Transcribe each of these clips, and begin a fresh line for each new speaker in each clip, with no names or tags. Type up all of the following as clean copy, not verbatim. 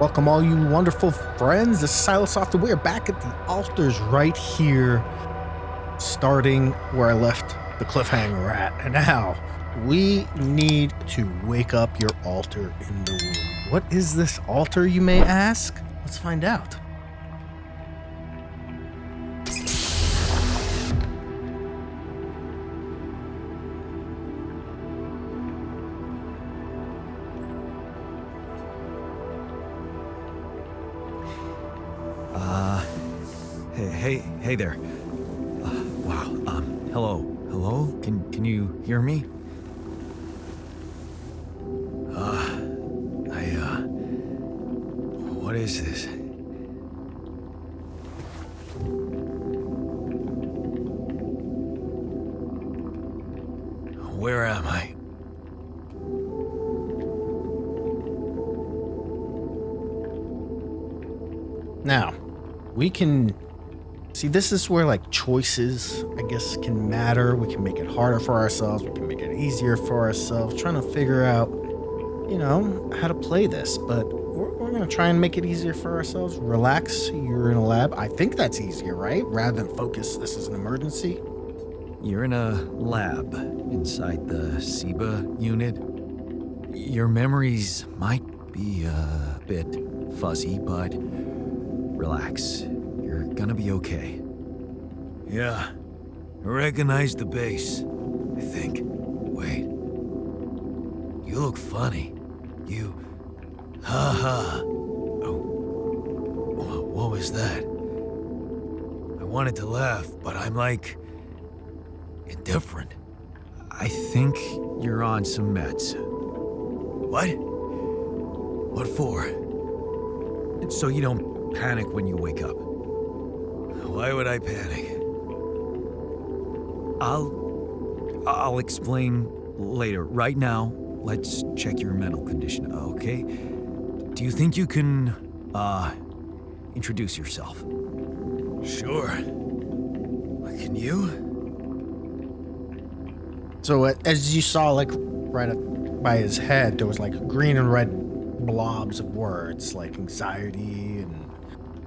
Welcome, all you wonderful friends. This is Silas off the We're back at the altars right here, starting where I left the cliffhanger at. And now we need to wake up your altar in the room. What is this altar, you may ask? Let's find out.
Hey there. Wow. Hello. Can you hear me? What is this? Where am I?
Now, we can see, this is where like choices, I guess, can matter. We can make it harder for ourselves. We can make it easier for ourselves. Trying to figure out, how to play this. But we're going to try and make it easier for ourselves. Relax. You're in a lab. I think that's easier, right? Rather than focus, this is an emergency.
You're in a lab inside the SIBA unit. Your memories might be a bit fuzzy, but relax. You're gonna be okay. Yeah, I recognize the base, I think. Wait. You look funny. Ha. Oh. What was that? I wanted to laugh, but I'm like indifferent. I think you're on some meds. What? What for? So you don't panic when you wake up. Why would I panic? I'll explain later. Right now, let's check your mental condition, okay? Do you think you can, introduce yourself? Sure. Can you?
So as you saw, like right up by his head, there was like green and red blobs of words, like anxiety and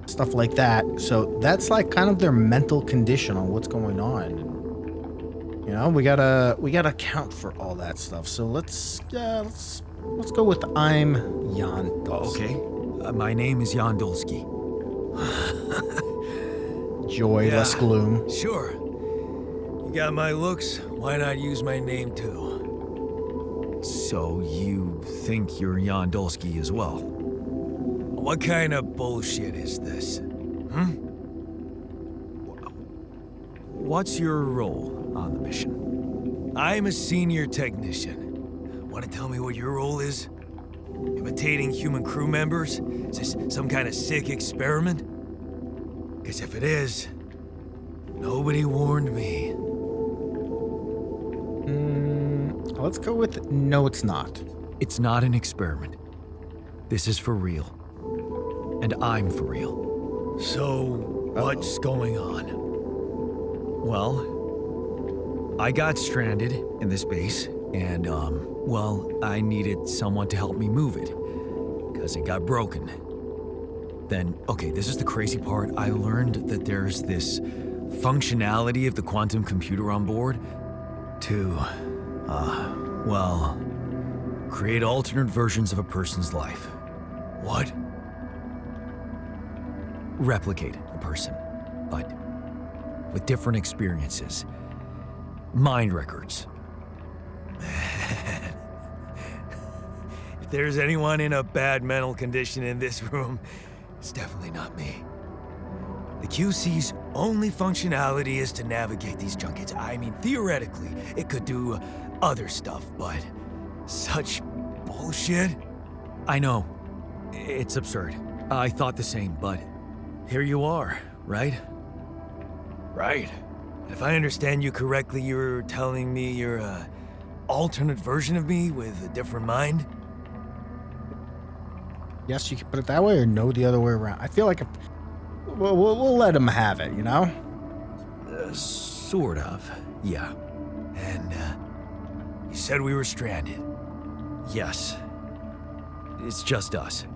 stuff like that. So that's like kind of their mental condition on what's going on. We gotta account for all that stuff. So let's go with I'm Jan Dolski.
Okay. My name is Jan Dolski.
Joy, less gloom.
Sure. You got my looks. Why not use my name too? So you think you're Jan Dolski as well? What kind of bullshit is this? What's your role on the mission? I'm a senior technician. Want to tell me what your role is? Imitating human crew members? Is this some kind of sick experiment? Because if it is, nobody warned me.
Let's go with no, it's not.
It's not an experiment. This is for real. And I'm for real. So, what's going on? Well, I got stranded in this base, and, I needed someone to help me move it, because it got broken. Then, okay, this is the crazy part. I learned that there's this functionality of the quantum computer on board to, create alternate versions of a person's life. What? Replicate a person, but with different experiences. Mind records. Man. If there's anyone in a bad mental condition in this room, it's definitely not me. The QC's only functionality is to navigate these junkets. I mean, theoretically, it could do other stuff, but such bullshit? I know. It's absurd. I thought the same, but here you are, right? Right. If I understand you correctly, you're telling me you're a alternate version of me with a different mind?
Yes, you can put it that way, or no, the other way around. I feel like we'll let him have it,
Sort of, yeah. And, you said we were stranded. Yes. It's just us.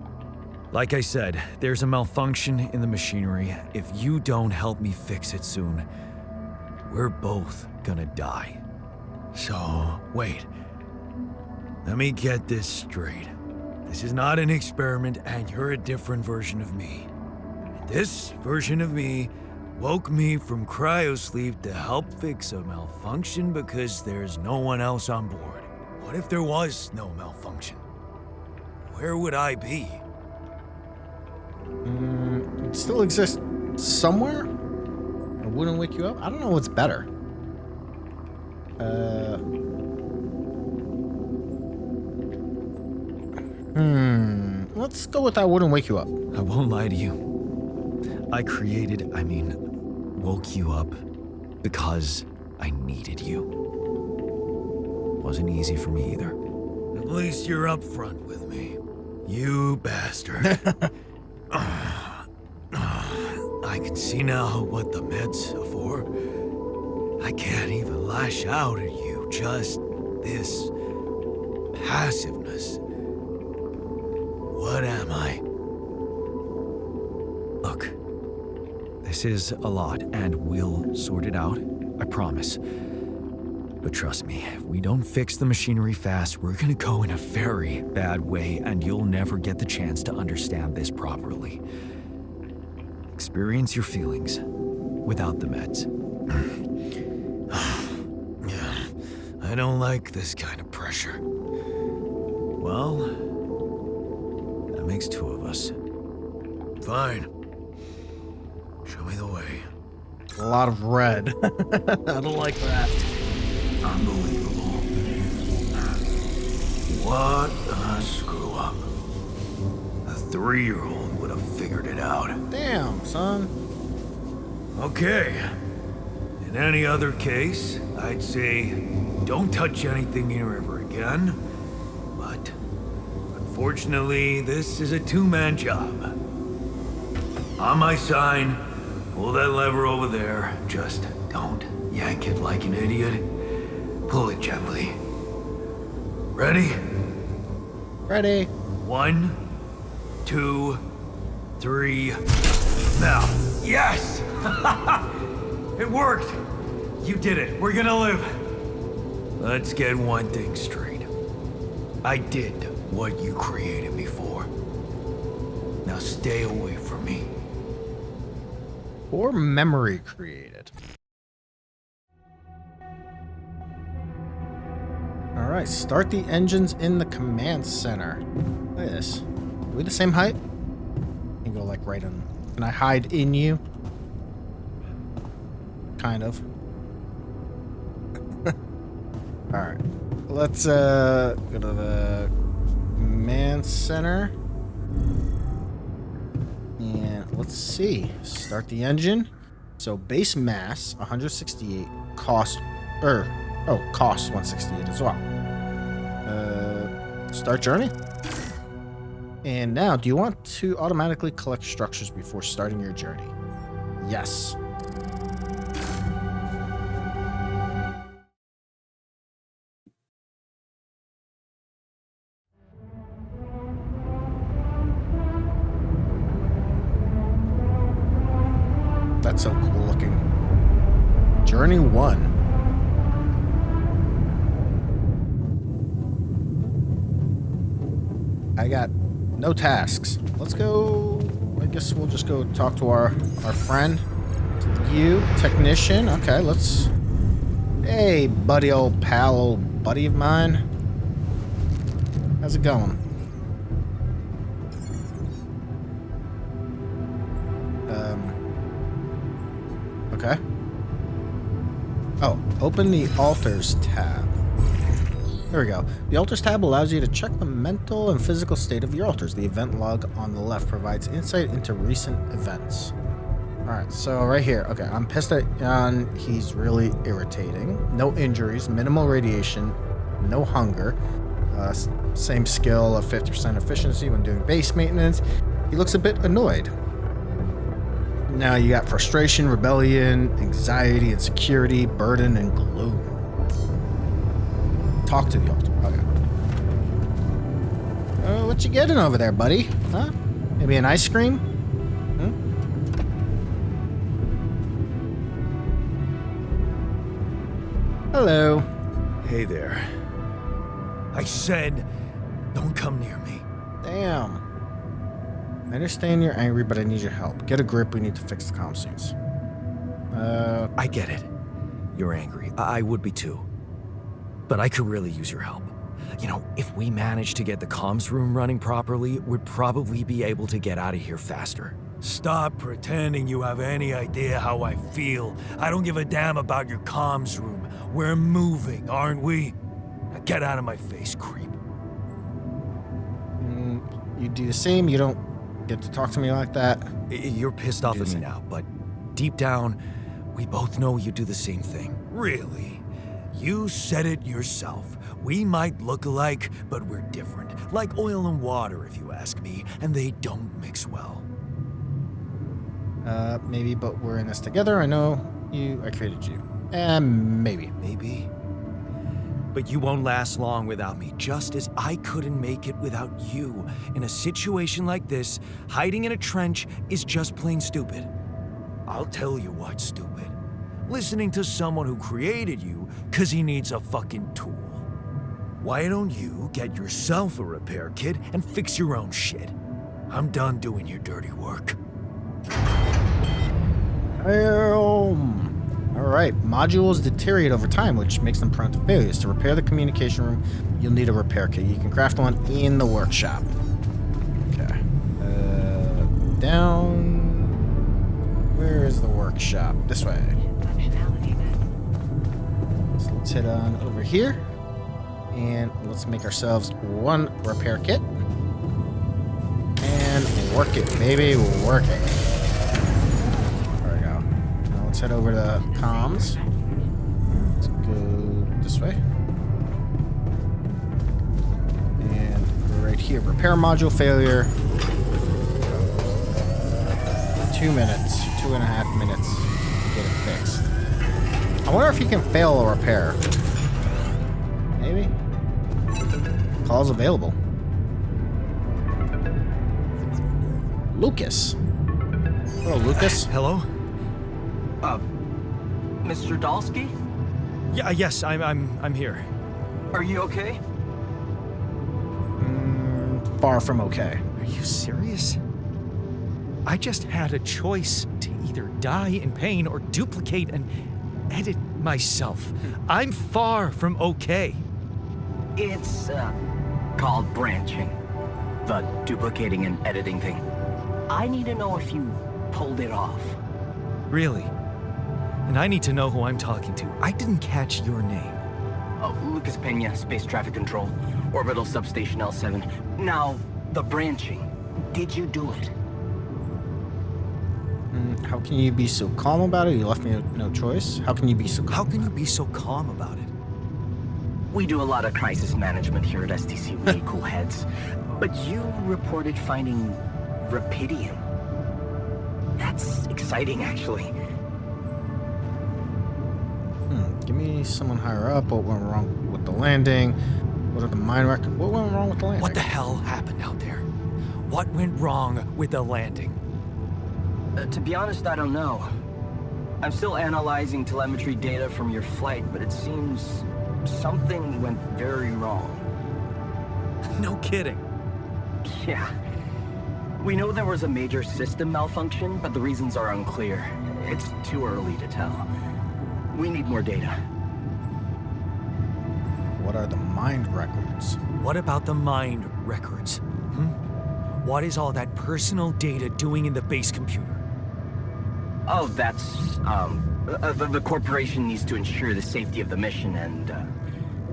Like I said, there's a malfunction in the machinery. If you don't help me fix it soon, we're both gonna die. So, wait. Let me get this straight. This is not an experiment, and you're a different version of me. And this version of me woke me from cryosleep to help fix a malfunction because there's no one else on board. What if there was no malfunction? Where would I be?
It still exists somewhere? It wouldn't wake you up? I don't know what's better. Let's go with that wouldn't wake you up.
I won't lie to you. Woke you up because I needed you. Wasn't easy for me either. At least you're upfront with me. You bastard. I can see now what the meds are for. I can't even lash out at you, just this passiveness. What am I? Look, this is a lot, and we'll sort it out, I promise. But trust me, if we don't fix the machinery fast, we're gonna go in a very bad way, and you'll never get the chance to understand this properly. Experience your feelings without the meds. Yeah, I don't like this kind of pressure. Well, that makes two of us. Fine. Show me the way.
A lot of red. I don't like that.
Unbelievable. What a screw up. A 3-year-old would have figured it out.
Damn, son.
Okay. In any other case, I'd say don't touch anything here ever again. But unfortunately, this is a two-man job. On my sign, pull that lever over there. Just don't yank it like an idiot. Pull it gently. Ready?
Ready.
1, 2, 3. Now. Yes! It worked! You did it. We're gonna live. Let's get one thing straight. I did what you created me for. Now stay away from me.
Or memory created. Alright, start the engines in the command center. Look at this. Are we the same height? You can go like right in. Can I hide in you? Kind of. Alright. Let's go to the command center. And let's see. Start the engine. So base mass 168, cost cost 168 as well. Start journey. And now, do you want to automatically collect structures before starting your journey? Yes. That's so cool looking. Journey 1. I got no tasks. Let's go. I guess we'll just go talk to our friend. You, technician. Okay, let's. Hey, buddy, old pal, old buddy of mine. How's it going? Okay. Oh, open the altars tab. There we go. The altars tab allows you to check the mental and physical state of your altars. The event log on the left provides insight into recent events. Alright, so right here. Okay, I'm pissed at Jan. He's really irritating. No injuries, minimal radiation, no hunger. Same skill of 50% efficiency when doing base maintenance. He looks a bit annoyed. Now you got frustration, rebellion, anxiety, insecurity, burden, and gloom. Talk to the altar. Okay. What you getting over there, buddy? Huh? Maybe an ice cream? Hmm? Hello.
Hey there. I said, don't come near me.
Damn. I understand you're angry, but I need your help. Get a grip. We need to fix the comm scenes.
I get it. You're angry. I would be too. But I could really use your help. You know, if we manage to get the comms room running properly, we'd probably be able to get out of here faster. Stop pretending you have any idea how I feel. I don't give a damn about your comms room. We're moving, aren't we? Now get out of my face, creep.
You do the same. You don't get to talk to me like that.
You're pissed off at me now, but deep down, we both know you do the same thing. Really? You said it yourself. We might look alike, but we're different. Like oil and water, if you ask me, and they don't mix well.
Maybe, but we're in this together. I know I created you. Maybe.
Maybe. But you won't last long without me, just as I couldn't make it without you. In a situation like this, hiding in a trench is just plain stupid. I'll tell you what's stupid. Listening to someone who created you because he needs a fucking tool. Why don't you get yourself a repair kit and fix your own shit? I'm done doing your dirty work.
Alright, modules deteriorate over time, which makes them prone to failures. To repair the communication room, you'll need a repair kit. You can craft one in the workshop. Okay. Down... Where is the workshop? This way. So let's head on over here. And let's make ourselves one repair kit. And work it, baby. Work it. There we go. Now let's head over to comms. Let's go this way. And right here. Repair module failure. 2 minutes. 2.5 minutes to get it fixed. I wonder if you can fail a repair. Maybe? Calls available. Lucas. Hello, Lucas.
Hello?
Mr. Dolski?
Yeah, yes, I'm here.
Are you okay?
Far from okay.
Are you serious? I just had a choice to either die in pain or duplicate and edit myself. I'm far from okay.
It's, called branching. The duplicating and editing thing. I need to know if you pulled it off.
Really? And I need to know who I'm talking to. I didn't catch your name.
Oh, Lucas Pena, Space Traffic Control, Orbital Substation L7. Now, the branching. Did you do it?
How can you be so calm about it? You left me no choice. How can you be so calm?
How can you be so calm about it?
We do a lot of crisis management here at STC, really cool heads. But you reported finding Rapidium. That's exciting, actually.
Give me someone higher up. What went wrong with the landing? What are the mine records? What went wrong with the landing?
What the hell happened out there? What went wrong with the landing?
To be honest, I don't know. I'm still analyzing telemetry data from your flight, but it seems something went very wrong.
No kidding.
Yeah. We know there was a major system malfunction, but the reasons are unclear. It's too early to tell. We need more data.
What are the mine records?
What about the mine records? What is all that personal data doing in the base computer?
Oh, that's, the corporation needs to ensure the safety of the mission and,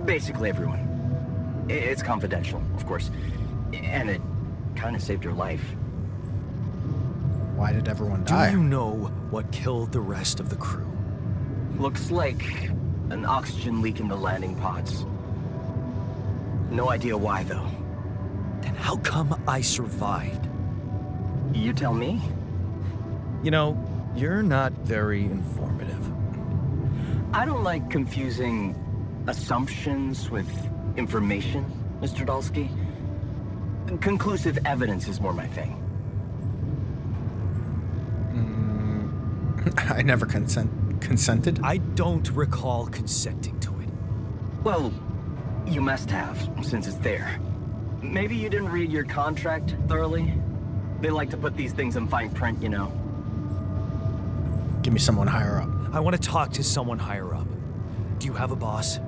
basically everyone. It's confidential, of course. And it kind of saved your life.
Why did everyone die?
Do you know what killed the rest of the crew?
Looks like an oxygen leak in the landing pods. No idea why, though.
Then how come I survived?
You tell me?
You know, you're not very informative.
I don't like confusing assumptions with information, Mr. Dolski. Conclusive evidence is more my thing.
I never consented.
I don't recall consenting to it.
Well, you must have, since it's there. Maybe you didn't read your contract thoroughly? They like to put these things in fine print, you know.
Give me someone higher up.
I want to talk to someone higher up. Do you have a boss?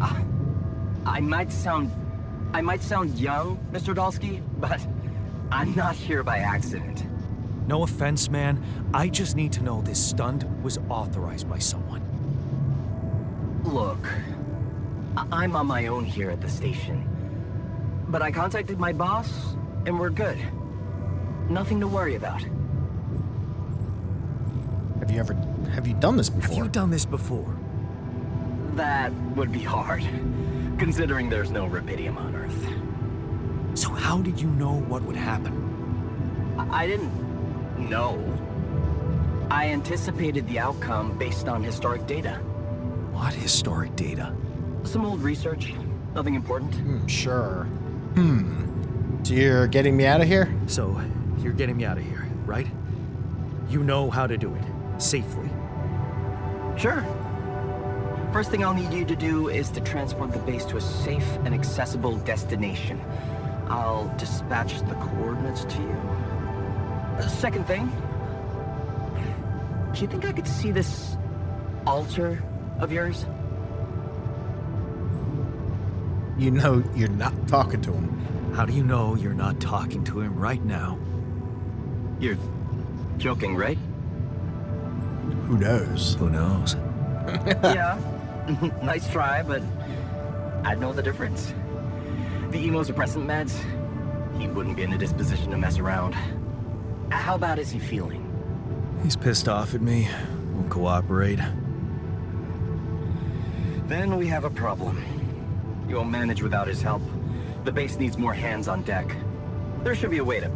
I might sound young, Mr. Dolski, but I'm not here by accident.
No offense, man. I just need to know this stunt was authorized by someone.
Look, I'm on my own here at the station. But I contacted my boss, and we're good. Nothing to worry about.
Have you done this before?
Have you done this before?
That would be hard, considering there's no rubidium on Earth.
So how did you know what would happen?
I didn't know. I anticipated the outcome based on historic data.
What historic data?
Some old research. Nothing important.
Sure. So you're getting me out of here?
So, you're getting me out of here, right? You know how to do it. Safely.
Sure. First thing I'll need you to do is to transport the base to a safe and accessible destination. I'll dispatch the coordinates to you. Second thing, do you think I could see this altar of yours?
You know you're not talking to him.
How do you know you're not talking to him right now?
You're joking, right?
Who knows?
Who knows?
Yeah. Nice try, but I'd know the difference. The immunosuppressant meds, he wouldn't be in a disposition to mess around. How bad is he feeling?
He's pissed off at me. Won't cooperate.
Then we have a problem. You won't manage without his help. The base needs more hands on deck. There should be a way to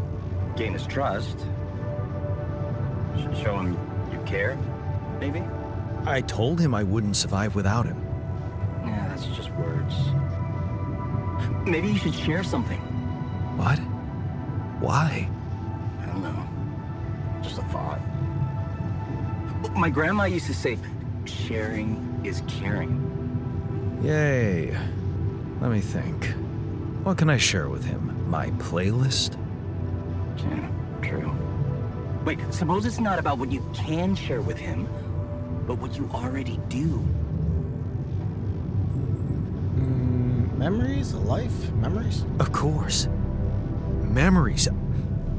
gain his trust. Show him you care, maybe?
I told him I wouldn't survive without him.
Yeah, that's just words. Maybe you should share something.
What? Why?
I don't know. Just a thought. My grandma used to say, sharing is caring.
Yay. Let me think. What can I share with him? My playlist?
Yeah, true. Wait, suppose it's not about what you can share with him, but what you already do.
Memories? Life? Memories?
Of course. Memories.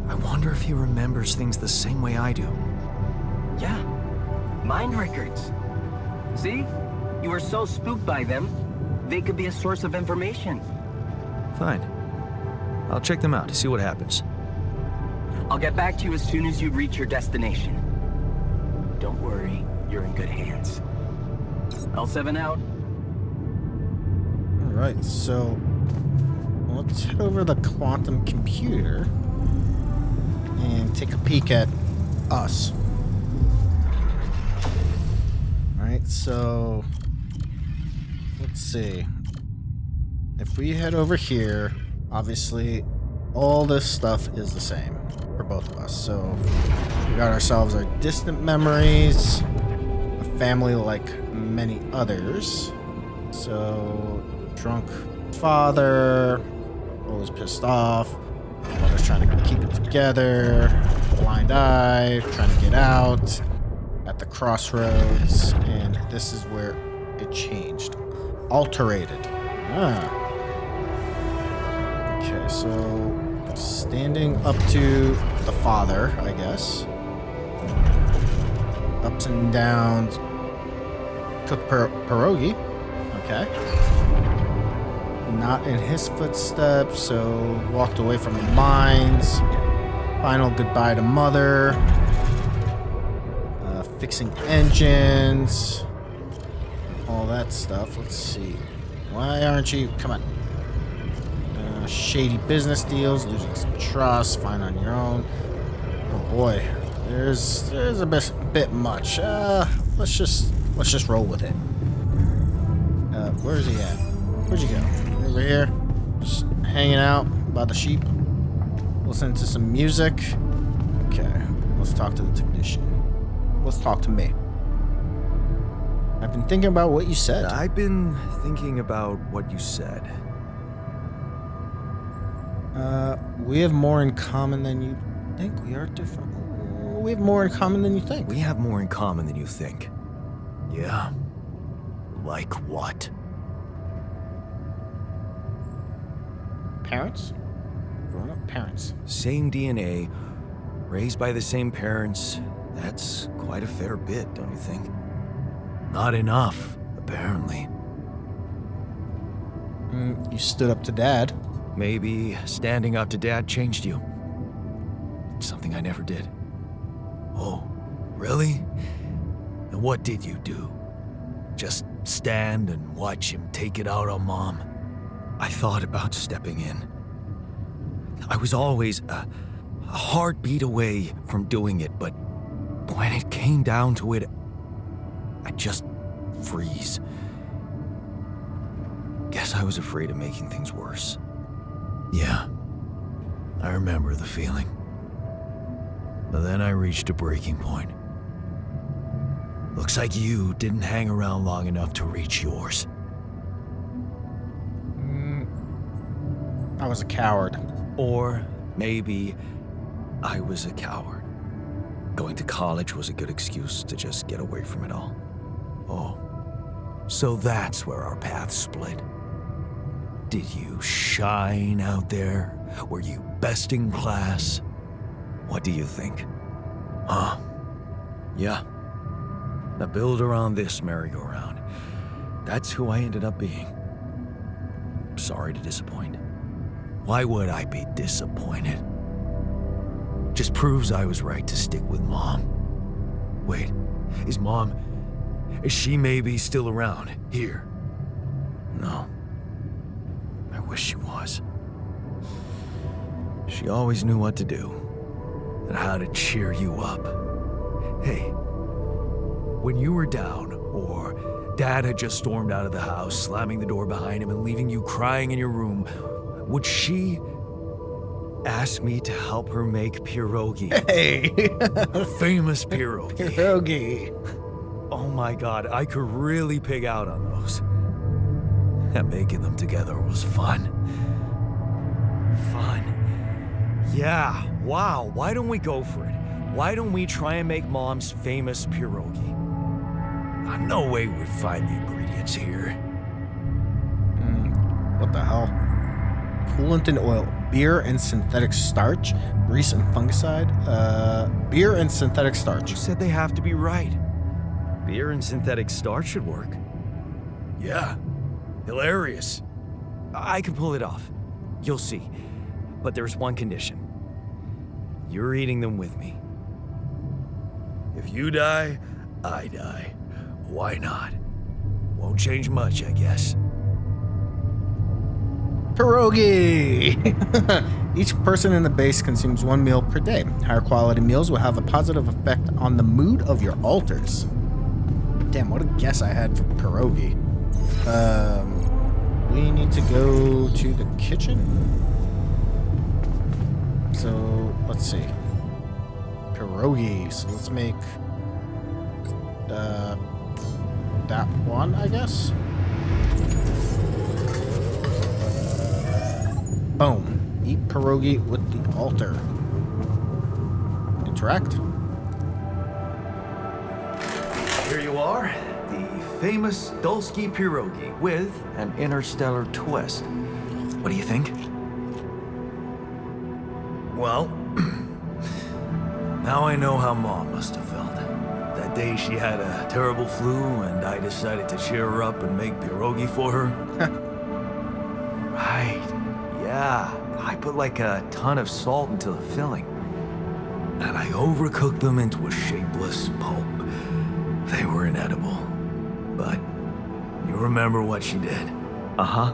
I wonder if he remembers things the same way I do.
Yeah, mind records. See? You were so spooked by them, they could be a source of information.
Fine. I'll check them out to see what happens.
I'll get back to you as soon as you reach your destination. Don't worry, you're in good hands. L7 out.
Alright, so let's head over to the quantum computer and take a peek at us. Alright, so let's see. If we head over here, obviously all this stuff is the same for both of us. So we got ourselves our distant memories, a family like many others. So drunk father, always pissed off, mother's trying to keep it together, blind eye, trying to get out, at the crossroads, and this is where it changed. Alterated. Okay, so standing up to the father, I guess. Ups and downs. Cook pierogi. Okay. Not in his footsteps, so walked away from the mines. Final goodbye to mother. Fixing engines. All that stuff. Let's see. Why aren't you? Come on. Shady business deals, losing some trust, fine on your own. Oh boy, there's a bit much. Let's just roll with it. Where's he at? Where'd you go? Over here, just hanging out by the sheep, listening to some music. Okay, let's talk to the technician. Let's talk to me. I've been thinking about what you said.
I've been thinking about what you said.
We have more in common than you think. We are different. We have more in common than you think.
We have more in common than you think. Yeah. Like what?
Parents? Grown up parents.
Same DNA, raised by the same parents. That's quite a fair bit, don't you think? Not enough, apparently.
You stood up to Dad.
Maybe standing up to Dad changed you. Something I never did. Oh, really? And what did you do? Just stand and watch him take it out on Mom? I thought about stepping in. I was always a heartbeat away from doing it, but when it came down to it, I'd just freeze. Guess I was afraid of making things worse. Yeah, I remember the feeling. But then I reached a breaking point. Looks like you didn't hang around long enough to reach yours.
I was a coward.
Or maybe I was a coward. Going to college was a good excuse to just get away from it all. Oh, so that's where our paths split. Did you shine out there? Were you best in class? What do you think? Huh? Yeah. Now build around this merry-go-round. That's who I ended up being. Sorry to disappoint. Why would I be disappointed? Just proves I was right to stick with Mom. Wait, is she maybe still around here? No. I wish she was. She always knew what to do and how to cheer you up. Hey, when you were down or Dad had just stormed out of the house, slamming the door behind him and leaving you crying in your room, would she ask me to help her make pierogi?
Hey!
Famous pierogi.
Pierogi.
Oh my God, I could really pig out on those. And making them together was fun. Fun. Yeah, wow, why don't we go for it? Why don't we try and make Mom's famous pierogi? No way we'd find the ingredients here.
What the hell? Coolant and oil, beer and synthetic starch, grease and fungicide. Beer and synthetic starch.
You said they have to be right. Beer and synthetic starch should work. Yeah, hilarious. I can pull it off. You'll see. But there's one condition. You're eating them with me. If you die, I die. Why not? Won't change much, I guess.
Pierogi! Each person in the base consumes 1 meal per day. Higher quality meals will have a positive effect on the mood of your altars. Damn, what a guess I had for pierogi. We need to go to the kitchen. So, let's see. Pierogi. So let's make that one, I guess. Boom. Eat pierogi with the altar. Interact.
Here you are, the famous Dolski pierogi with an interstellar twist. What do you think? Well, now I know how Mom must have felt. That day she had a terrible flu and I decided to cheer her up and make pierogi for her. Right, yeah. I put like a ton of salt into the filling. And I overcooked them into a shapeless pulp. They were inedible. But you remember what she did? Uh-huh.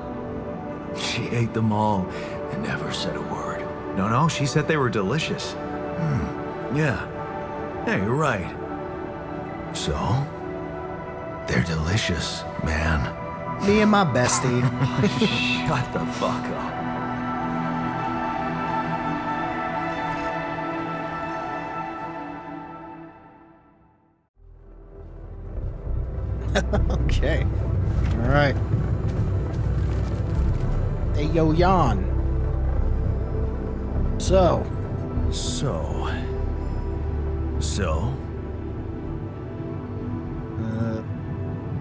She ate them all and never said a word. No, she said they were delicious. Yeah. Yeah, you're right. So, they're delicious, man.
Me and my bestie.
Shut the fuck up.
Okay. All right. Hey, yo, Jan. So,
So,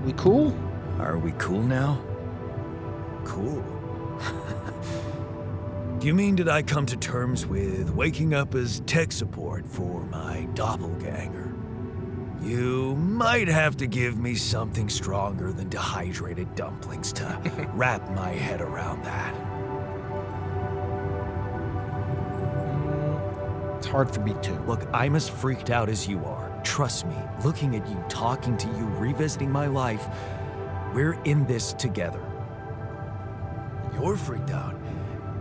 we cool?
are we cool now? Cool. Do you mean did I come to terms with waking up as tech support for my doppelganger? You might have to give me something stronger than dehydrated dumplings to wrap my head around that.
It's hard for me too.
Look, I'm as freaked out as you are. Trust me, looking at you, talking to you, revisiting my life, we're in this together. You're freaked out.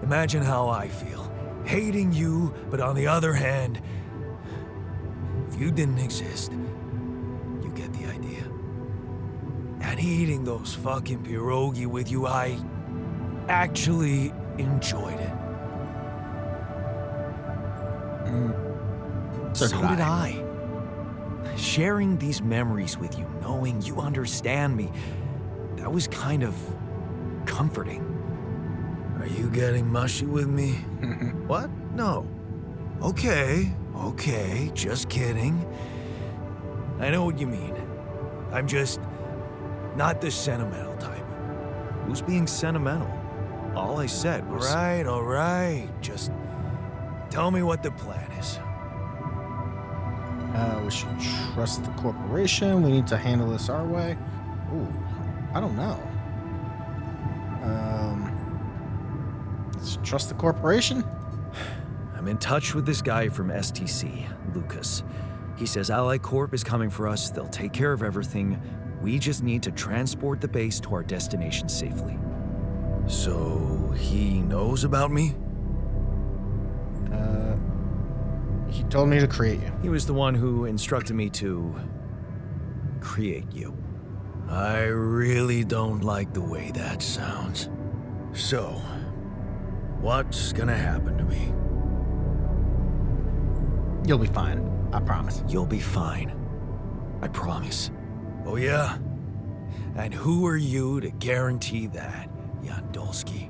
Imagine how I feel. Hating you, but on the other hand, if you didn't exist, you get the idea. And eating those fucking pierogi with you, I actually enjoyed it. So did I. Sharing these memories with you, knowing you understand me, that was kind of comforting. Are you getting mushy with me? What? No. Okay, just kidding. I know what you mean. I'm just not the sentimental type. Who's being sentimental? All I said was... All right. Just tell me what the plan is.
We should trust the corporation. We need to handle this our way. Ooh, I don't know. Let's trust the corporation?
I'm in touch with this guy from STC, Lucas. He says Ally Corp is coming for us. They'll take care of everything. We just need to transport the base to our destination safely. So he knows about me?
He told me to create you.
He was the one who instructed me to create you. I really don't like the way that sounds. So, what's gonna happen to me?
You'll be fine. I promise.
You'll be fine. I promise. Oh yeah? And who are you to guarantee that, Jan Dolski?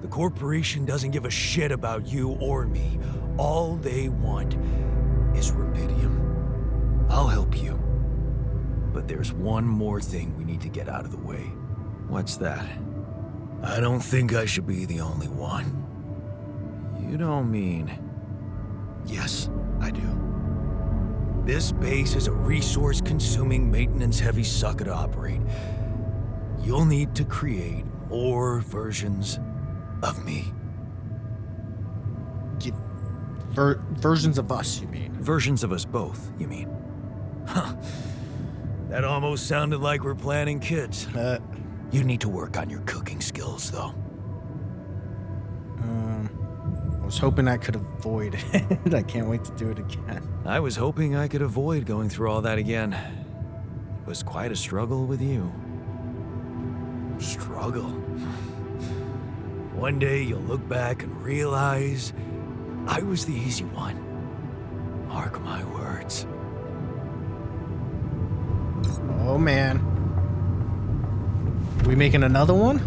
The corporation doesn't give a shit about you or me. All they want is rubidium. I'll help you. But there's one more thing we need to get out of the way. What's that? I don't think I should be the only one. You don't mean... Yes, I do. This base is a resource-consuming, maintenance-heavy sucker to operate. You'll need to create more versions of me.
Versions of us, you mean?
Versions of us both, you mean? Huh. That almost sounded like we're planning kids. You need to work on your cooking skills, though.
I was hoping I could avoid it. I can't wait to do it again.
I was hoping I could avoid going through all that again. It was quite a struggle with you. Struggle? One day you'll look back and realize I was the easy one. Mark my words.
Oh, man. We making another one?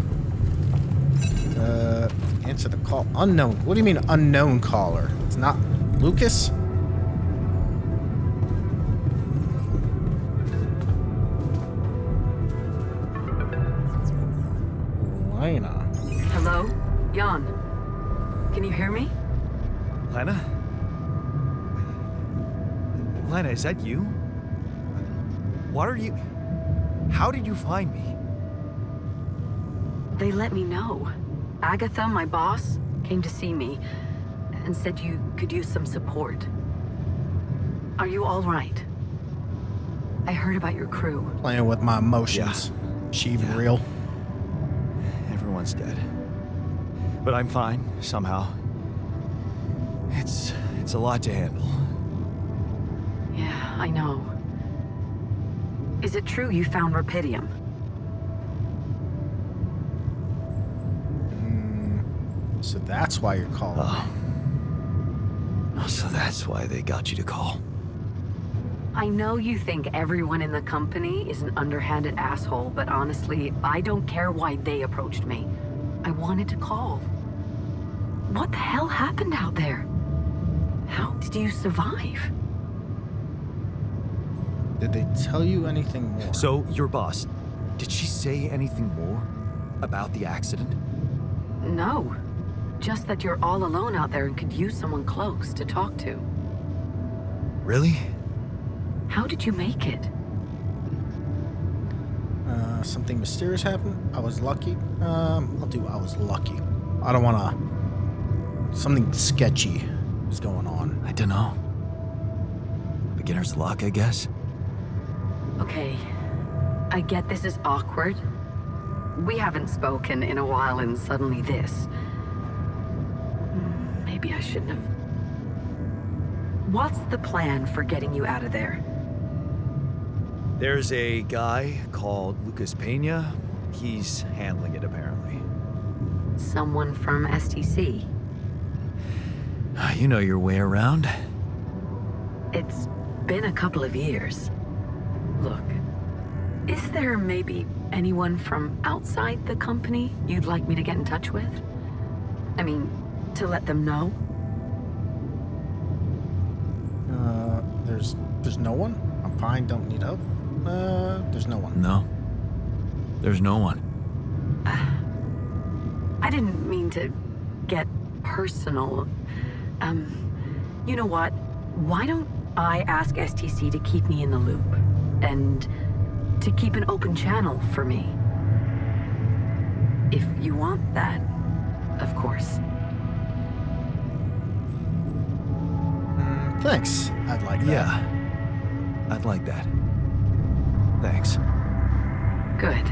Answer the call. Unknown. What do you mean unknown caller? It's not Lucas? Lena.
Hello? Jan. Can you hear me?
Lena? Lena, is that you? What are you... How did you find me?
They let me know. Agatha, my boss, came to see me and said you could use some support. Are you all right? I heard about your crew.
Playing with my emotions. She even real?
Everyone's dead. But I'm fine, somehow. It's a lot to handle.
Yeah, I know. Is it true you found rubidium?
So that's why you're calling.
Oh, so that's why they got you to call.
I know you think everyone in the company is an underhanded asshole, but honestly, I don't care why they approached me. I wanted to call. What the hell happened out there? How did you survive?
Did they tell you anything more?
So, your boss, did she say anything more about the accident?
No. Just that you're all alone out there and could use someone close to talk to.
Really?
How did you make it?
Something mysterious happened. I was lucky. I was lucky. I don't wanna... Something sketchy is going on.
I don't know. Beginner's luck, I guess.
Okay. I get this is awkward. We haven't spoken in a while and suddenly this. Maybe I shouldn't have... What's the plan for getting you out of there?
There's a guy called Lucas Pena. He's handling it, apparently.
Someone from STC.
You know your way around.
It's been a couple of years. Look, is there maybe anyone from outside the company you'd like me to get in touch with? I mean, to let them know?
There's no one? I'm fine, don't need help. There's no one.
No. There's no one.
I didn't mean to get personal. You know what? Why don't I ask STC to keep me in the loop? And to keep an open channel for me? If you want that, of course.
Thanks. I'd like that.
Yeah. I'd like that. Thanks.
Good.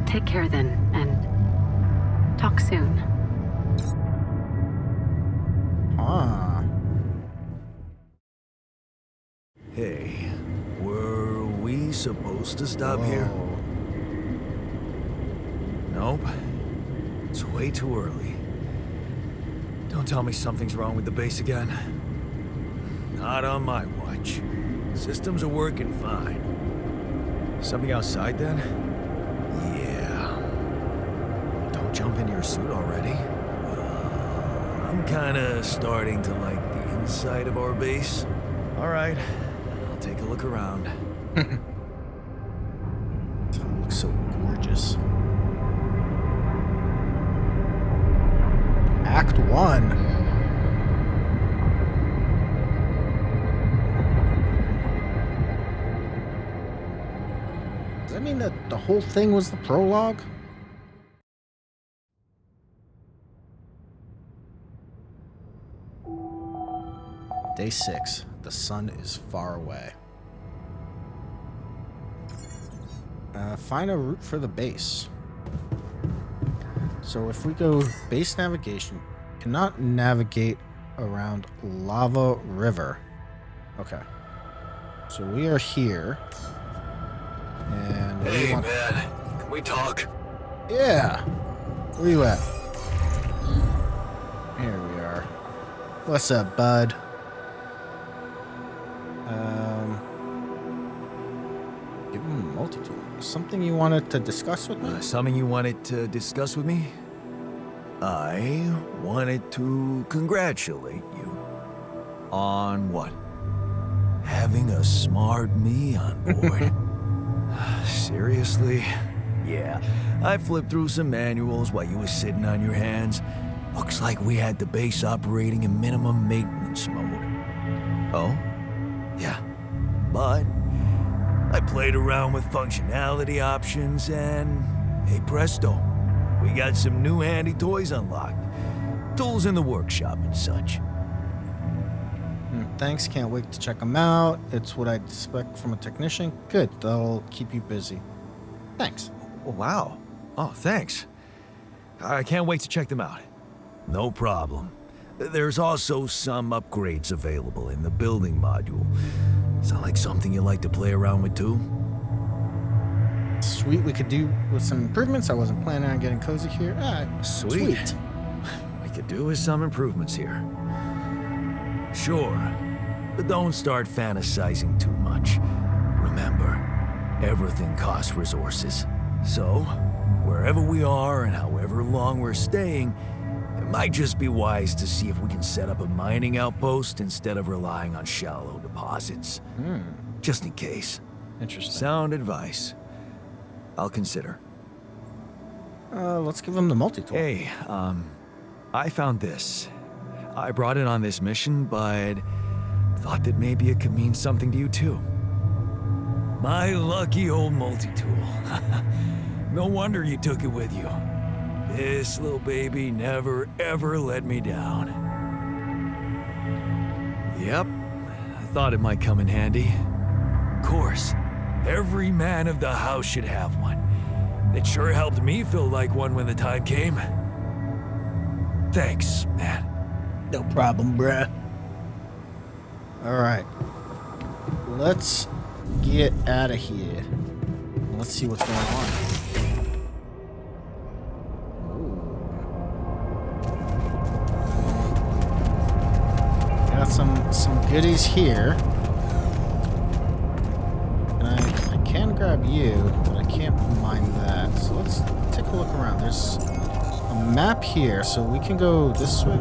Take care then, and talk soon.
Ah.
Hey, were we supposed to stop here? Nope. It's way too early. Don't tell me something's wrong with the base again. Not on my watch. Systems are working fine. Something outside then? Yeah. Don't jump into your suit already. I'm kinda starting to like the inside of our base. Alright, I'll take a look around.
It looks so gorgeous. Act 1. Does that mean that the whole thing was the prologue? Day 6. The sun is far away. Find a route for the base. So if we go base navigation, cannot navigate around Lava River. Okay. So we are here. And
Hey,
we want...
man. Can we talk?
Yeah. Where you at? Here we are. What's up, bud? Give him a multi-tool. Something you wanted to discuss with me?
Something you wanted to discuss with me? I wanted to congratulate you. On what? Having a smart me on board. Seriously? Yeah, I flipped through some manuals while you were sitting on your hands. Looks like we had the base operating in minimum maintenance mode. Oh? Yeah. But I played around with functionality options and, hey presto, we got some new handy toys unlocked. Tools in the workshop and such.
Thanks, can't wait to check them out. It's what I'd expect from a technician. Good, that'll keep you busy. Thanks.
Wow. Oh, thanks. I can't wait to check them out. No problem. There's also some upgrades available in the building module. Sound like something you like to play around with too?
Sweet, we could do with some improvements. I wasn't planning on getting cozy here.
Sweet. We could do with some improvements here. Sure. But don't start fantasizing too much. Remember, everything costs resources. So, wherever we are and however long we're staying, it might just be wise to see if we can set up a mining outpost instead of relying on shallow deposits. Just in case.
Interesting.
Sound advice. I'll consider.
Let's give him the multi-tool.
Hey, I found this. I brought it on this mission, but thought that maybe it could mean something to you too. My lucky old multi-tool. No wonder you took it with you. This little baby never ever let me down. Yep, I thought it might come in handy. Of course, every man of the house should have one. It sure helped me feel like one when the time came. Thanks, man.
No problem, bruh. Alright. Let's get out of here. Let's see what's going on. Ooh. Got some goodies here. And I can grab you, but I can't mine that. So let's take a look around. There's a map here, so we can go this way.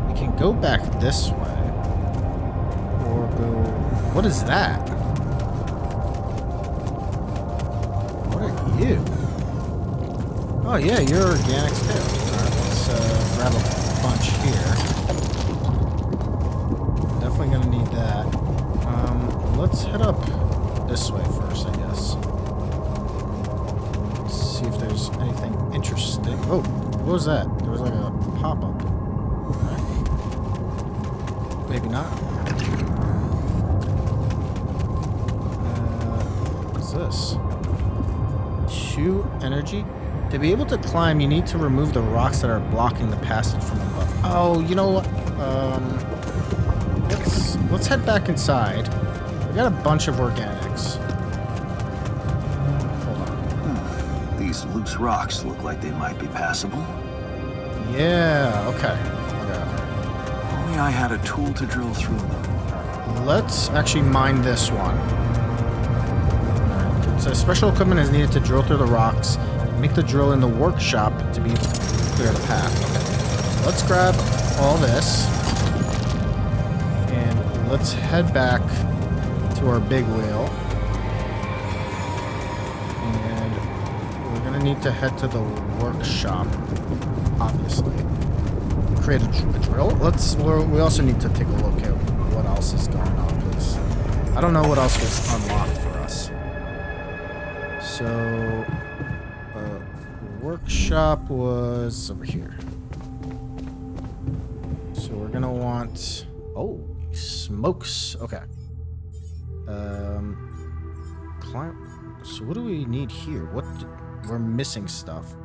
We can go back this way. Or go... What is that? What are you? Oh yeah, you're organics too. Alright, let's grab a bunch here. Definitely gonna need that. Let's head up this way first, I guess. Let's see if there's anything interesting. Oh, what was that? There was like a pop-up. Right. Maybe not. What's this? 2 energy? To be able to climb, you need to remove the rocks that are blocking the passage from above. Oh, you know what? Let's head back inside. We got a bunch of organics. Hold on.
These loose rocks look like they might be passable.
Yeah, okay.
Only I had a tool to drill through them.
Let's actually mine this one. Alright, so special equipment is needed to drill through the rocks. Make the drill in the workshop to be able to clear the path. Okay. Let's grab all this. And let's head back to our big wheel. And we're gonna need to head to the workshop, obviously. Create a drill. We also need to take a look at what else is going on, because I don't know what else was unlocked for us. So, workshop was over here. So we're gonna want... Oh, smokes. Okay. Climb. So what do we need here? We're missing stuff.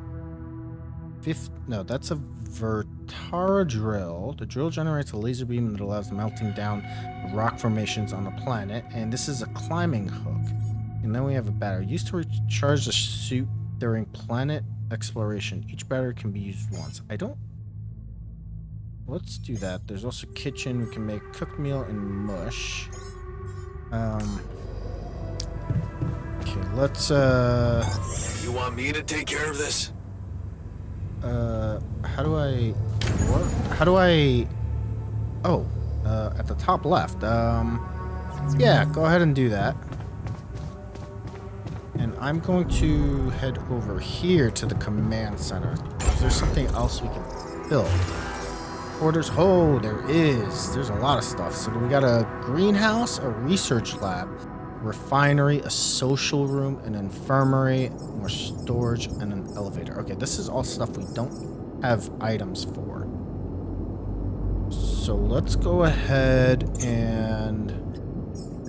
No, that's a Vertara drill. The drill generates a laser beam that allows melting down rock formations on the planet. And this is a climbing hook. And then we have a battery. Used to recharge the suit during planet exploration. Each battery can be used once. Let's do that. There's also kitchen. We can make cooked meal and mush. Okay, let's
You want me to take care of this?
how do I work? How do I... Oh, at the top left. Yeah, go ahead and do that. And I'm going to head over here to the command center. Is there something else we can build? Orders. Oh, there is. There's a lot of stuff. So we got a greenhouse, a research lab, refinery, a social room, an infirmary, more storage, and an elevator. Okay, this is all stuff we don't have items for. So let's go ahead and...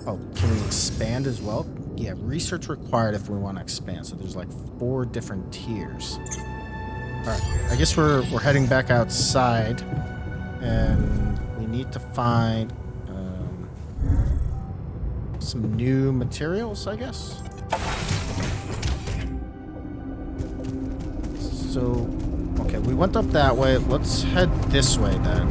Oh, can we expand as well? Yeah, research required if we want to expand. So there's like 4 different tiers. Alright, I guess we're heading back outside. And we need to find some new materials, I guess. So, okay, we went up that way. Let's head this way then.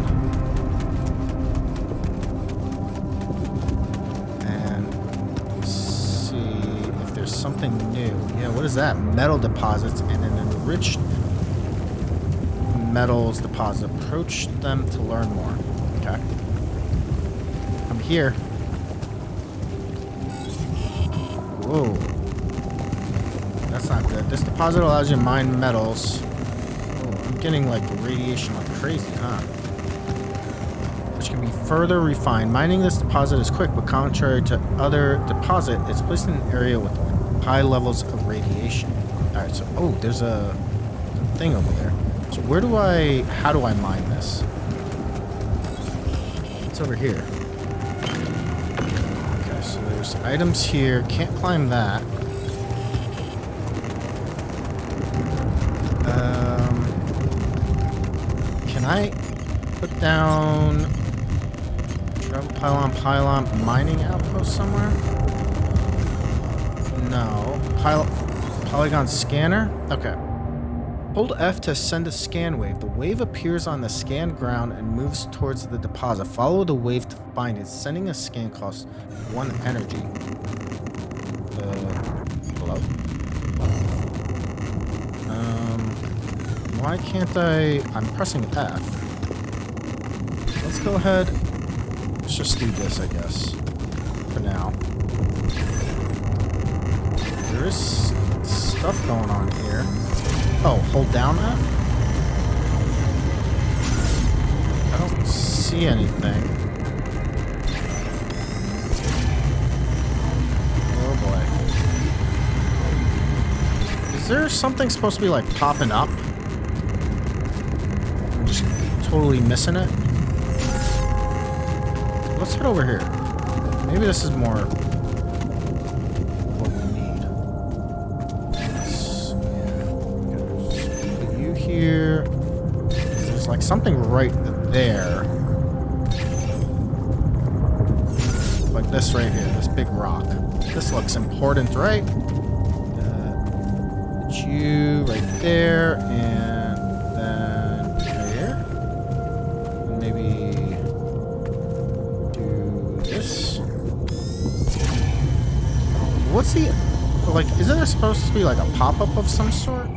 something new. Yeah, what is that? Metal deposits and an enriched metals deposit. Approach them to learn more. Okay. I'm here. Whoa. That's not good. This deposit allows you to mine metals. Oh, I'm getting like radiation like crazy, huh? Which can be further refined. Mining this deposit is quick, but contrary to other deposit, it's placed in an area with high levels of radiation. Alright, so there's a thing over there. So how do I mine this? It's over here. Okay, so there's items here. Can't climb that. Can I put down travel pylon mining outpost somewhere? No. Polygon scanner? Okay. Hold F to send a scan wave. The wave appears on the scanned ground and moves towards the deposit. Follow the wave to find it. Sending a scan costs 1 energy. Hello? Why can't I'm pressing F. Let's go ahead. Let's just do this, I guess. For now. There is stuff going on here. Oh, hold down F? I don't see anything. Oh boy. Is there something supposed to be like popping up? I'm just totally missing it. Let's head over here. Maybe this is more what we need. Put you here. There's like something right there. Like this right here, this big rock. This looks important, right? Put you right there, and then right here. And maybe what's the, like, isn't there supposed to be like a pop-up of some sort?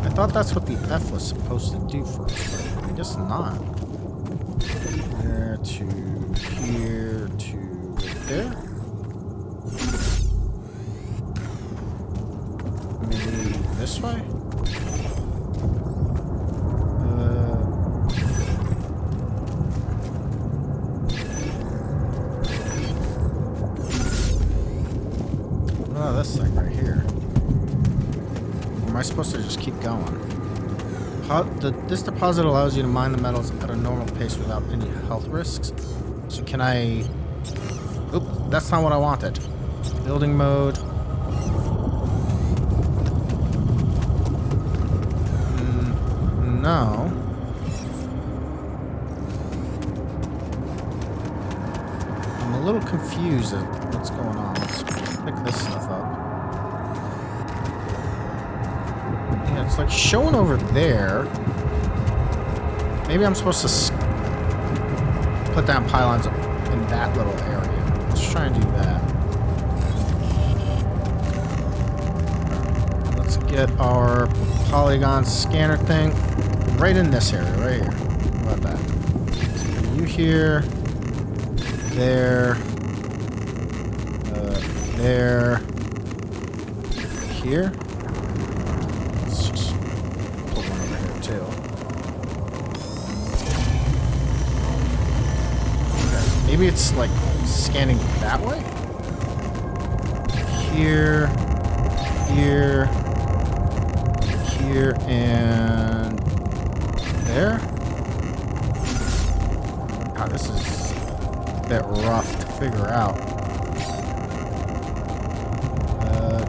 I thought that's what the F was supposed to do for us, but I guess not. There to here to right there. Maybe this way? This thing right here. Or am I supposed to just keep going? This deposit allows you to mine the metals at a normal pace without any health risks. So can I... Oop, that's not what I wanted. Building mode. No. I'm a little confused at what's going on. Let's pick this stuff up. Yeah, it's like showing over there. Maybe I'm supposed to put down pylons in that little area. Let's try and do that. Let's get our polygon scanner thing right in this area, right here. How about that? So you here, there, there, here. Let's just put one over here too. Okay. Maybe it's like scanning that way? Here, here, here, and there. God, this is a bit rough to figure out.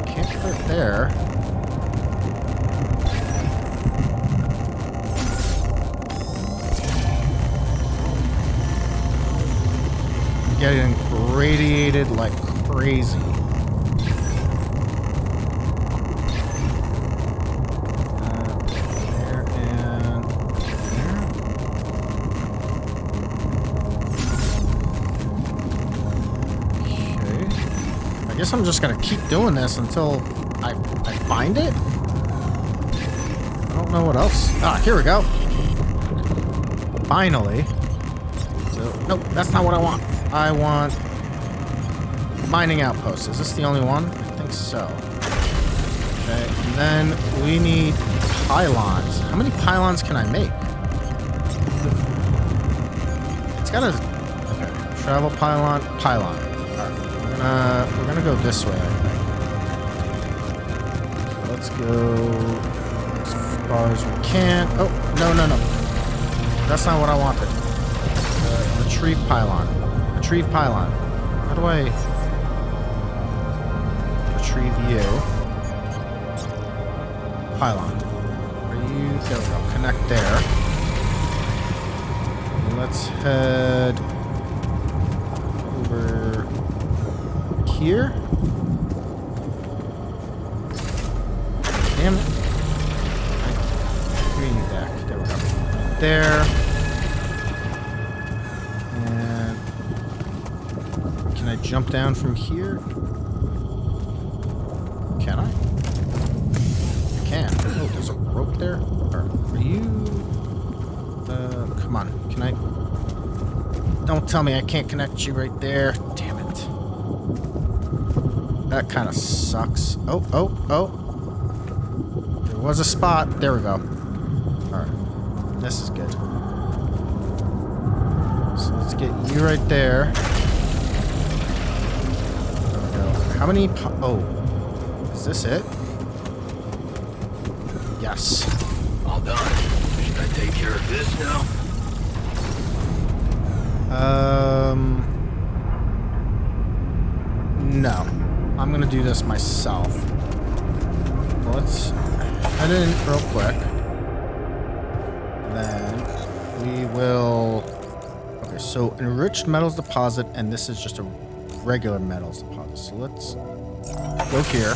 Can't put it there. Getting radiated like crazy. There and there. Okay. I guess I'm just gonna keep doing this until I find it. I don't know what else. Ah, here we go. Finally. So, nope, that's not what I want. I want mining outposts. Is this the only one? I think so. Okay, and then we need pylons. How many pylons can I make? It's gotta... Okay, travel pylon. Alright, we're gonna go this way, I think. So let's go as far as we can. Oh, no. That's not what I wanted. Retrieve pylon. Retrieve pylon. How do I retrieve you? Pylon. Are you? There we go. Connect there. Let's head over here. Damn it. Give me back. There we go. Right there. And can I jump down from here? Can I? I can. Oh, there's a rope there. Are you? Come on. Can I? Don't tell me I can't connect you right there. Damn it. That kind of sucks. Oh. There was a spot. There we go. Alright. This is good. So let's get you right there. There we go. How many... Oh. Is this it? Yes.
All done. Should I take care of this now?
No. I'm gonna do this myself. Let's head in real quick. Then we will... Okay, so enriched metals deposit, and this is just a regular metals deposit. So let's go here.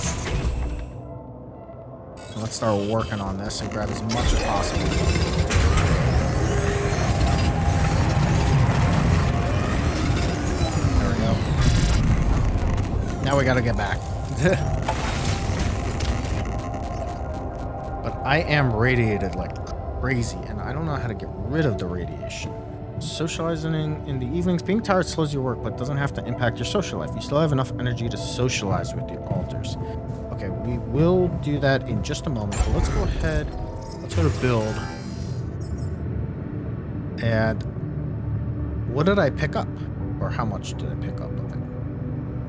And let's start working on this and grab as much as possible. There we go. Now we gotta get back. But I am radiated like crazy, and I don't know how to get rid of the radiation. Socializing in the evenings. Being tired slows your work, but doesn't have to impact your social life. You still have enough energy to socialize with your alters. Okay, we will do that in just a moment, but let's go ahead. Let's go to build. And what did I pick up? Or how much did I pick up of it?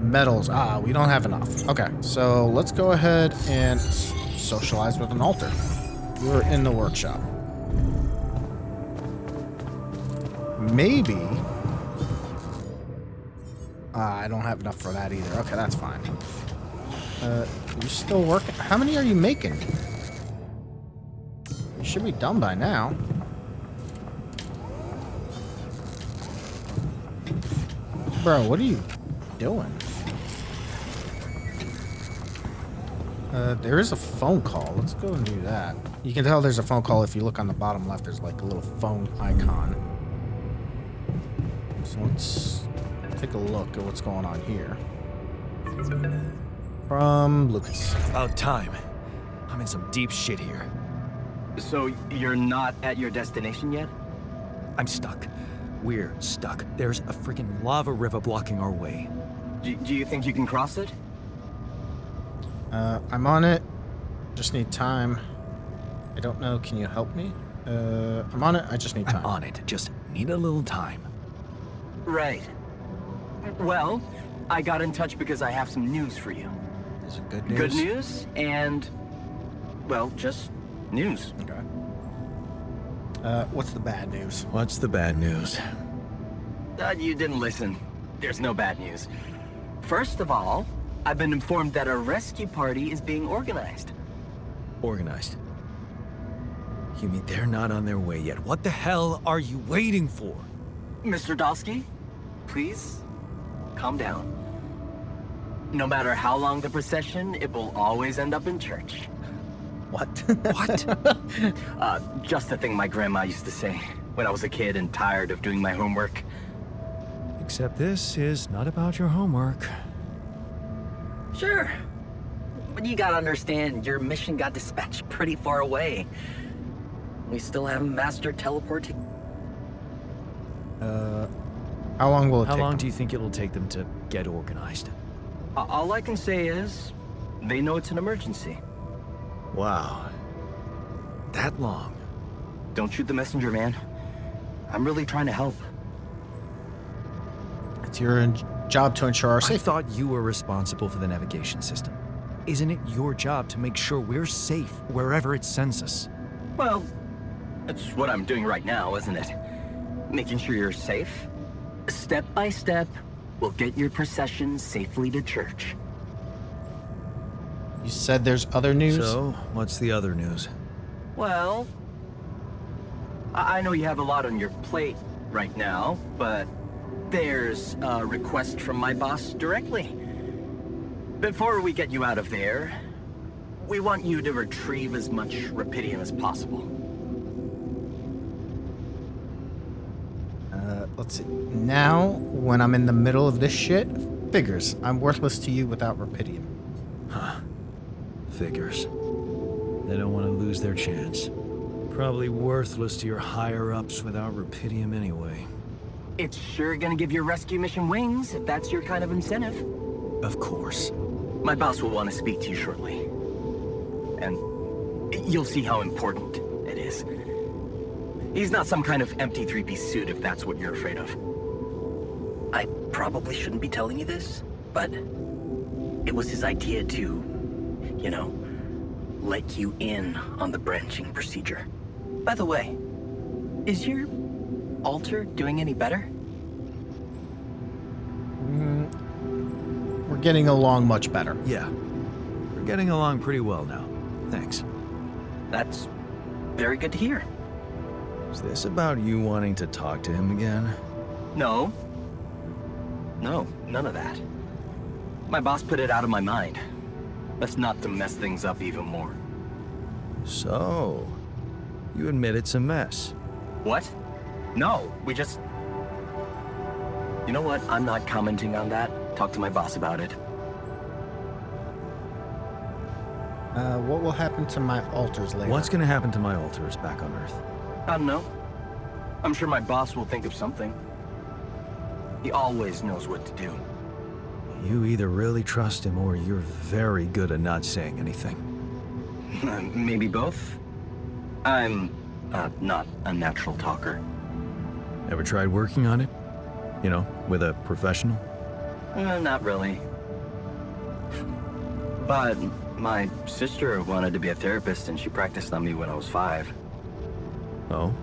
Metals. Ah, we don't have enough. Okay, so let's go ahead and socialize with an altar. We're in the workshop. Maybe. I don't have enough for that either. Okay, that's fine. You still working? How many are you making? You should be done by now. Bro, what are you doing? There is a phone call. Let's go and do that. You can tell there's a phone call if you look on the bottom left. There's like a little phone icon. So let's take a look at what's going on here. From Lucas.
About time. I'm in some deep shit here.
So you're not at your destination yet?
I'm stuck. We're stuck. There's a freaking lava river blocking our way.
Do you think you can cross it?
I'm on it. Just need time. I don't know. Can you help me? I'm on it. I just need time.
I'm on it. Just need a little time.
Right. Well, I got in touch because I have some news for you.
Is it good news?
Good news and, well, just news.
Okay. What's the bad news?
What's the bad news?
You didn't listen. There's no bad news. First of all, I've been informed that a rescue party is being organized.
Organized? You mean they're not on their way yet? What the hell are you waiting for?
Mr. Dolski, please, calm down. No matter how long the procession, it will always end up in church.
What?
What?
Just a thing my grandma used to say when I was a kid and tired of doing my homework.
Except this is not about your homework.
Sure. But you gotta understand, your mission got dispatched pretty far away. We still haven't mastered teleporting.
How long will it
How
take
long
them?
do you think it'll take them to get organized?
All I can say is, they know it's an emergency.
Wow. That long?
Don't shoot the messenger, man. I'm really trying to help.
It's your job to ensure our
I
safety.
thought you were responsible for the navigation system. Isn't it your job to make sure we're safe wherever it sends us?
Well, that's what I'm doing right now, isn't it? Making sure you're safe. Step by step, we'll get your procession safely to church.
You said there's other news?
So, what's the other news?
Well, I know you have a lot on your plate right now, but there's a request from my boss directly. Before we get you out of there, we want you to retrieve as much rupidium as possible.
Let's see. Now, when I'm in the middle of this shit, figures. I'm worthless to you without rupidium.
Figures. They don't want to lose their chance. Probably worthless to your higher-ups without rupidium anyway.
It's sure gonna give your rescue mission wings if that's your kind of incentive.
Of course.
My boss will want to speak to you shortly. And you'll see how important it is. He's not some kind of empty three-piece suit if that's what you're afraid of.
I probably shouldn't be telling you this, but it was his idea to, let you in on the branching procedure. By the way, is your altar doing any better?
We're getting along much better.
Yeah. We're getting along pretty well now. Thanks.
That's very good to hear.
Is this about you wanting to talk to him again?
No. No, none of that. My boss put it out of my mind. That's not to mess things up even more.
So, you admit it's a mess.
What? No, we just... You know what? I'm not commenting on that. Talk to my boss about it.
What will happen to my altars later?
What's gonna happen to my altars back on Earth?
I don't know. I'm sure my boss will think of something. He always knows what to do.
You either really trust him or you're very good at not saying anything.
Maybe both? I'm not a natural talker.
Ever tried working on it? With a professional?
Not really. But my sister wanted to be a therapist and she practiced on me when I was 5.
Oh?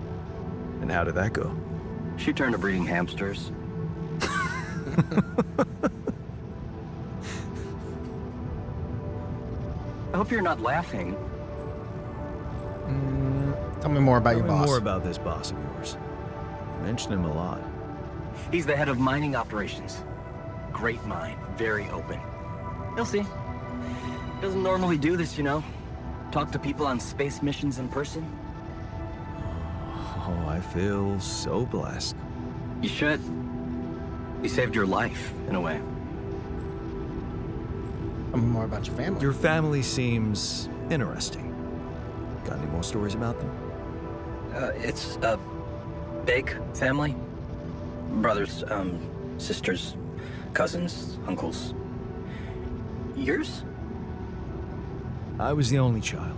And how did that go?
She turned to breeding hamsters. I hope you're not laughing.
Tell me more about
Tell
your
me
boss.
more about this boss of yours. You mention him a lot.
He's the head of mining operations. Great mind, very open. You'll see. Doesn't normally do this, Talk to people on space missions in person.
Oh, I feel so blessed.
You should. He saved your life, in a way.
Tell me more about your family.
Your family seems interesting. Got any more stories about them?
It's a big family. Brothers, sisters, cousins, uncles. Yours?
I was the only child.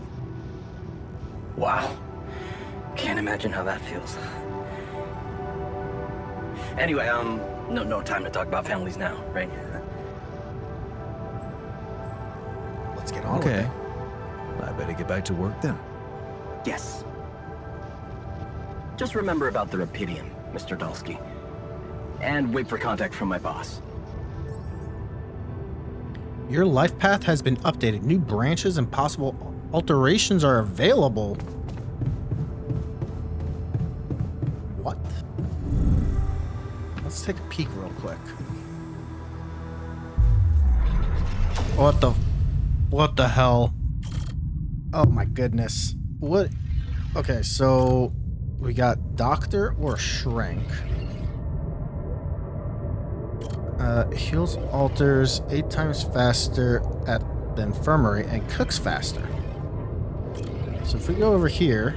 Wow. Can't imagine how that feels. Anyway, no time to talk about families now, right?
Let's get on with
Okay.
it.
I better get back to work then.
Yes. Just remember about the rupidium, Mr. Dolski. And wait for contact from my boss.
Your life path has been updated. New branches and possible alterations are available. What? Let's take a peek real quick. What the hell? Oh my goodness. What? Okay, so we got doctor or shrink. Heals alters 8 times faster at the infirmary and cooks faster. So if we go over here,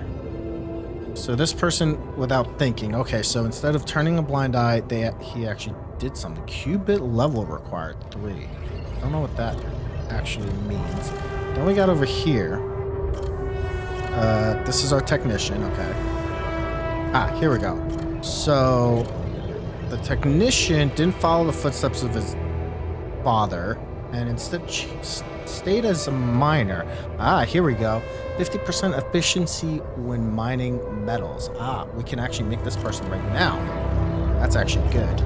so this person without thinking, okay, so instead of turning a blind eye, he actually did something. Qubit level required 3. I don't know what that actually means. Then we got over here. This is our technician, okay. Ah, here we go. So the technician didn't follow the footsteps of his father and instead stayed as a miner. Ah, here we go. 50% efficiency when mining metals. Ah, we can actually make this person right now. That's actually good.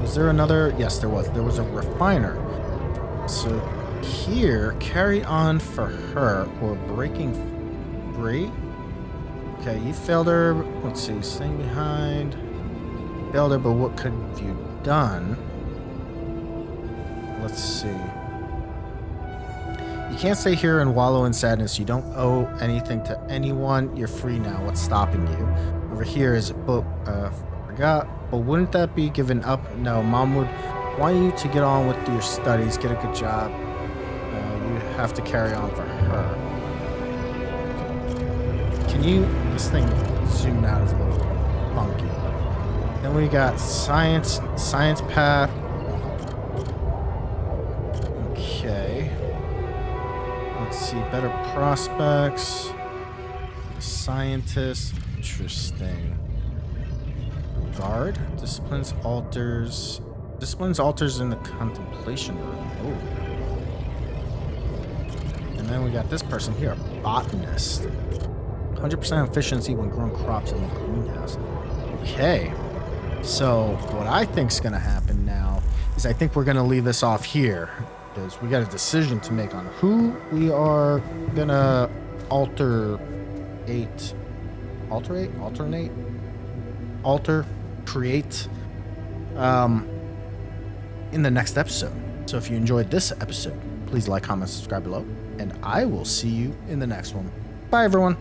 Was there another? Yes, there was. There was a refiner. So here, carry on for her or breaking free. Okay, you failed her. Let's see, staying behind. Failed her, but what could have you done? Let's see. You can't stay here and wallow in sadness. You don't owe anything to anyone. You're free now. What's stopping you? Over here is, forgot. But wouldn't that be given up? No, Mom would want you to get on with your studies, get a good job. You have to carry on for her. Can you? This thing zoomed out is a little funky. Then we got science path. Okay. Let's see, better prospects. Scientist, interesting. Guard, disciplines alters in the contemplation room. Oh. And then we got this person here, a botanist. 100% efficiency when growing crops in the greenhouse. Okay. So what I think's gonna happen now is I think we're gonna leave this off here because we got a decision to make on who we are gonna create in the next episode. So if you enjoyed this episode, please like, comment, subscribe below, and I will see you in the next one. Bye, everyone.